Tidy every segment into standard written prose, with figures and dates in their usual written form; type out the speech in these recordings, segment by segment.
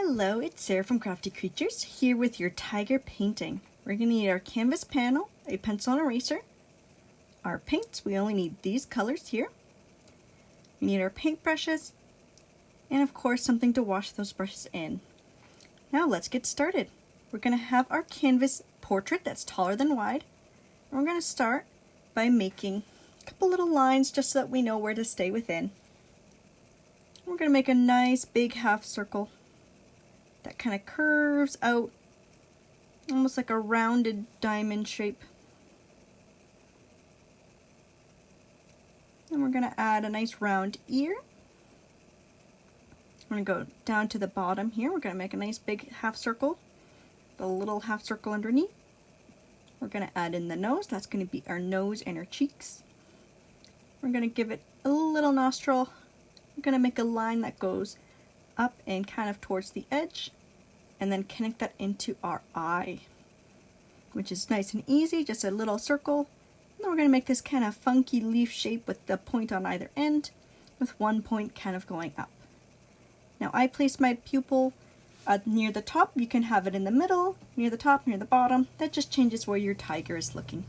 Hello, it's Sarah from Crafty Creatures, here with your tiger painting. We're going to need our canvas panel, a pencil and eraser, our paints, we only need these colors here. We need our paint brushes, and of course something to wash those brushes in. Now let's get started. We're going to have our canvas portrait that's taller than wide, and we're going to start by making a couple little lines just so that we know where to stay within. We're going to make a nice big half circle that kind of curves out almost like a rounded diamond shape. And we're going to add a nice round ear. I'm going to go down to the bottom here. We're going to make a nice big half circle, the little half circle underneath. We're going to add in the nose. That's going to be our nose and our cheeks. We're going to give it a little nostril. I'm going to make a line that goes up and kind of towards the edge, and then connect that into our eye, which is nice and easy, just a little circle. And then we're going to make this kind of funky leaf shape with the point on either end, with one point kind of going up. Now I placed my pupil near the top. You can have it in the middle, near the top, near the bottom. That just changes where your tiger is looking.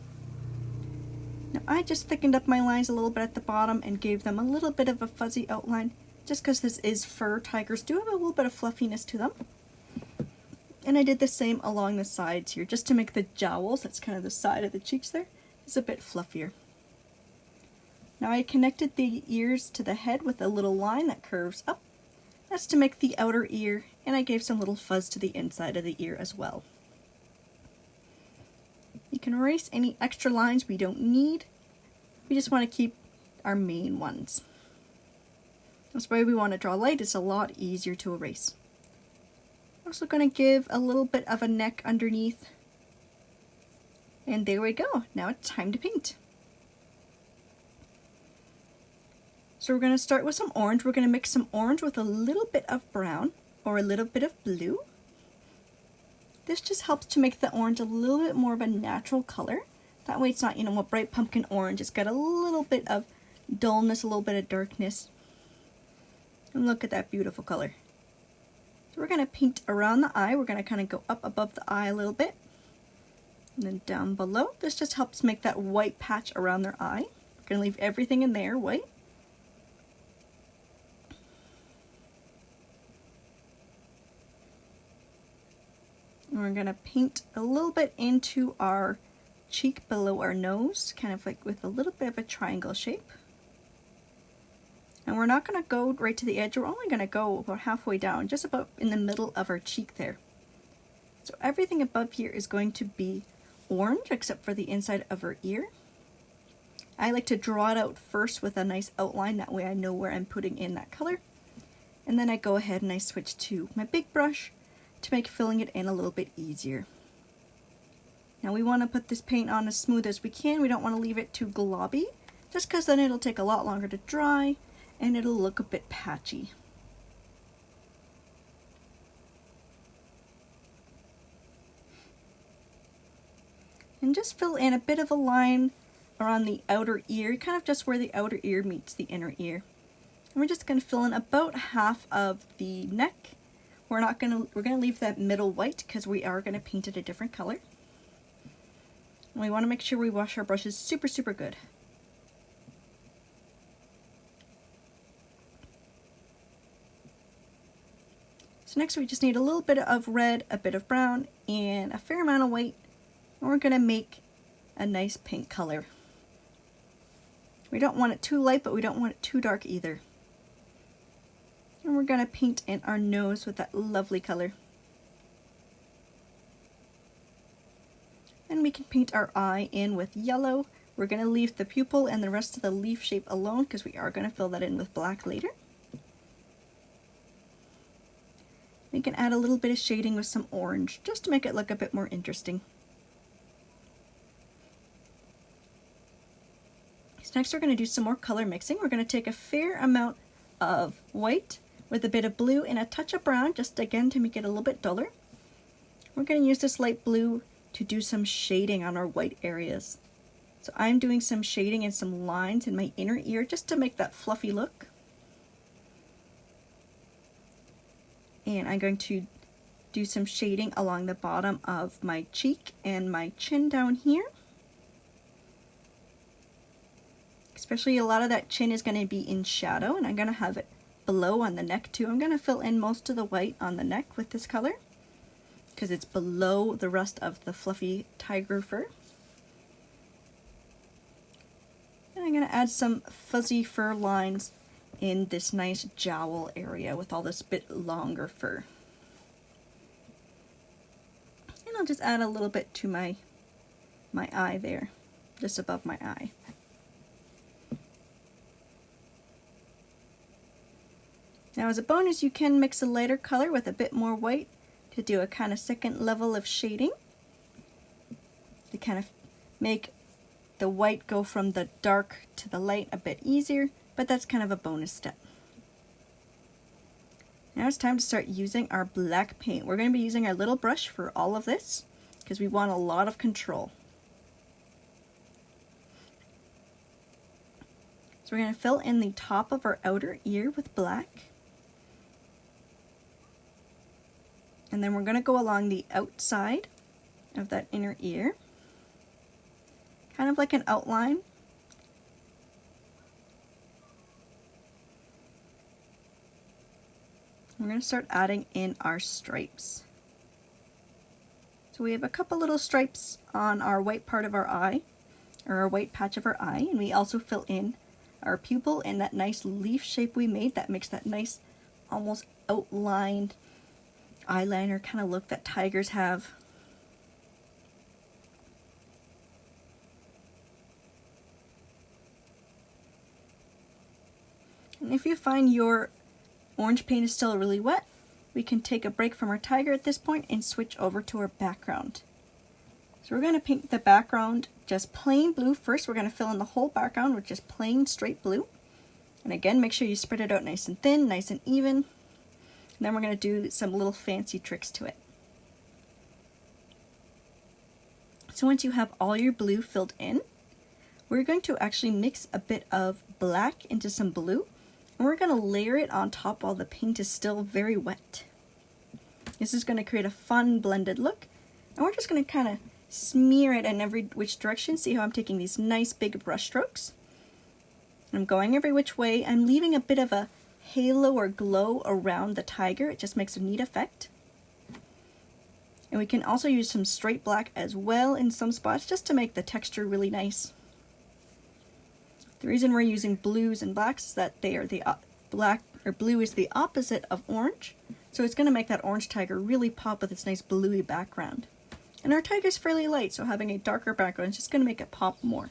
Now I just thickened up my lines a little bit at the bottom and gave them a little bit of a fuzzy outline, just because this is fur. Tigers do have a little bit of fluffiness to them. And I did the same along the sides here, just to make the jowls, that's kind of the side of the cheeks there, is a bit fluffier. Now I connected the ears to the head with a little line that curves up. That's to make the outer ear, and I gave some little fuzz to the inside of the ear as well. You can erase any extra lines we don't need. We just want to keep our main ones. That's why we want to draw light. It's a lot easier to erase. I'm also going to give a little bit of a neck underneath. And there we go. Now it's time to paint. So we're going to start with some orange. We're going to mix some orange with a little bit of brown or a little bit of blue. This just helps to make the orange a little bit more of a natural color. That way it's not, a bright pumpkin orange. It's got a little bit of dullness, a little bit of darkness. And look at that beautiful color. So we're going to paint around the eye. We're going to kind of go up above the eye a little bit. And then down below. This just helps make that white patch around their eye. We're going to leave everything in there white. And we're going to paint a little bit into our cheek below our nose, kind of like with a little bit of a triangle shape. And we're not going to go right to the edge, we're only going to go about halfway down, just about in the middle of our cheek there. So everything above here is going to be orange, except for the inside of our ear. I like to draw it out first with a nice outline, that way I know where I'm putting in that color. And then I go ahead and I switch to my big brush to make filling it in a little bit easier. Now we want to put this paint on as smooth as we can. We don't want to leave it too globby, just because then it'll take a lot longer to dry and it'll look a bit patchy. And just fill in a bit of a line around the outer ear, kind of just where the outer ear meets the inner ear. And we're just going to fill in about half of the neck. We're going to leave that middle white because we are going to paint it a different color. And we want to make sure we wash our brushes super, super good. So next we just need a little bit of red, a bit of brown, and a fair amount of white. And we're going to make a nice pink color. We don't want it too light, but we don't want it too dark either. And we're going to paint in our nose with that lovely color. And we can paint our eye in with yellow. We're going to leave the pupil and the rest of the leaf shape alone because we are going to fill that in with black later. We can add a little bit of shading with some orange just to make it look a bit more interesting. So next we're going to do some more color mixing. We're going to take a fair amount of white with a bit of blue and a touch of brown, just again to make it a little bit duller. We're going to use this light blue to do some shading on our white areas. So I'm doing some shading and some lines in my inner ear just to make that fluffy look. And I'm going to do some shading along the bottom of my cheek and my chin down here. Especially a lot of that chin is going to be in shadow, and I'm going to have it below on the neck too. I'm going to fill in most of the white on the neck with this color because it's below the rest of the fluffy tiger fur. And I'm going to add some fuzzy fur lines in this nice jowl area with all this bit longer fur. And I'll just add a little bit to my eye there, just above my eye. Now as a bonus, you can mix a lighter color with a bit more white to do a kind of second level of shading, to kind of make the white go from the dark to the light a bit easier, but that's kind of a bonus step. Now it's time to start using our black paint. We're going to be using our little brush for all of this because we want a lot of control. So we're going to fill in the top of our outer ear with black. And then we're going to go along the outside of that inner ear, kind of like an outline. We're going to start adding in our stripes. So we have a couple little stripes on our white part of our eye, or our white patch of our eye, and we also fill in our pupil in that nice leaf shape we made that makes that nice almost outlined eyeliner kind of look that tigers have. And if you find your orange paint is still really wet, we can take a break from our tiger at this point and switch over to our background. So we're going to paint the background just plain blue first. We're going to fill in the whole background with just plain straight blue. And again, make sure you spread it out nice and thin, nice and even. And then we're going to do some little fancy tricks to it. So once you have all your blue filled in, we're going to actually mix a bit of black into some blue, and we're going to layer it on top while the paint is still very wet. This is going to create a fun blended look, and we're just going to kind of smear it in every which direction. See how I'm taking these nice big brush strokes? I'm going every which way. I'm leaving a bit of a halo or glow around the tiger. It just makes a neat effect. And we can also use some straight black as well in some spots just to make the texture really nice. The reason we're using blues and blacks is that they are the blue is the opposite of orange, so it's going to make that orange tiger really pop with its nice bluey background. And our tiger's fairly light, so having a darker background is just going to make it pop more.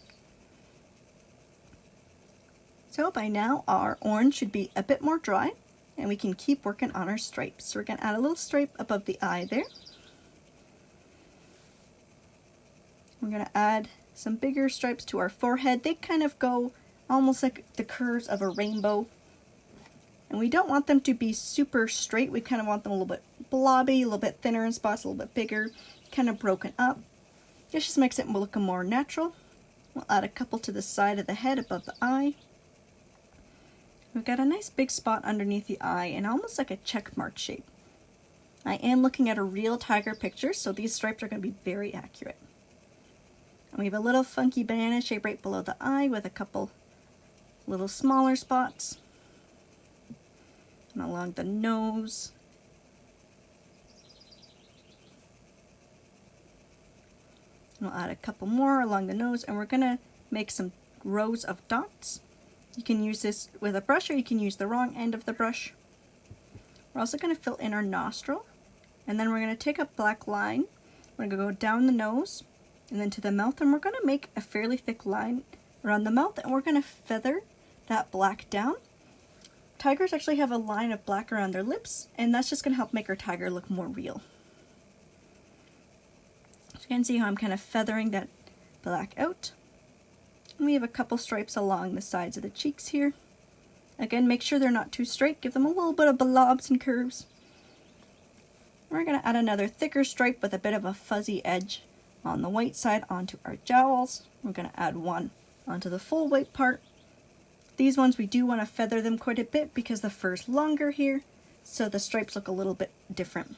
So by now our orange should be a bit more dry, and we can keep working on our stripes. So we're going to add a little stripe above the eye there. We're going to add some bigger stripes to our forehead. They kind of go almost like the curves of a rainbow. And we don't want them to be super straight. We kind of want them a little bit blobby, a little bit thinner in spots, a little bit bigger, kind of broken up. This just makes it look more natural. We'll add a couple to the side of the head above the eye. We've got a nice big spot underneath the eye and almost like a check mark shape. I am looking at a real tiger picture, so these stripes are going to be very accurate. And we have a little funky banana shape right below the eye with a couple little smaller spots. And along the nose. And we'll add a couple more along the nose, and we're going to make some rows of dots. You can use this with a brush, or you can use the wrong end of the brush. We're also going to fill in our nostril, and then we're going to take a black line. We're going to go down the nose and then to the mouth, and we're going to make a fairly thick line around the mouth, and we're going to feather that black down. Tigers actually have a line of black around their lips, and that's just going to help make our tiger look more real. So you can see how I'm kind of feathering that black out. And we have a couple stripes along the sides of the cheeks here. Again, make sure they're not too straight. Give them a little bit of blobs and curves. We're going to add another thicker stripe with a bit of a fuzzy edge on the white side onto our jowls. We're going to add one onto the full white part. These ones we do want to feather them quite a bit because the fur's longer here. so the stripes look a little bit different.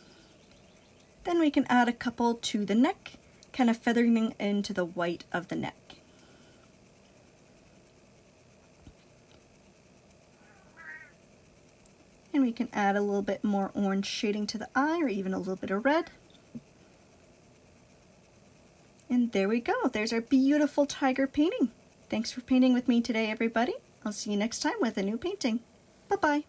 Then we can add a couple to the neck, kind of feathering into the white of the neck. And we can add a little bit more orange shading to the eye, or even a little bit of red. And there we go. There's our beautiful tiger painting. Thanks for painting with me today, everybody. I'll see you next time with a new painting. Bye-bye.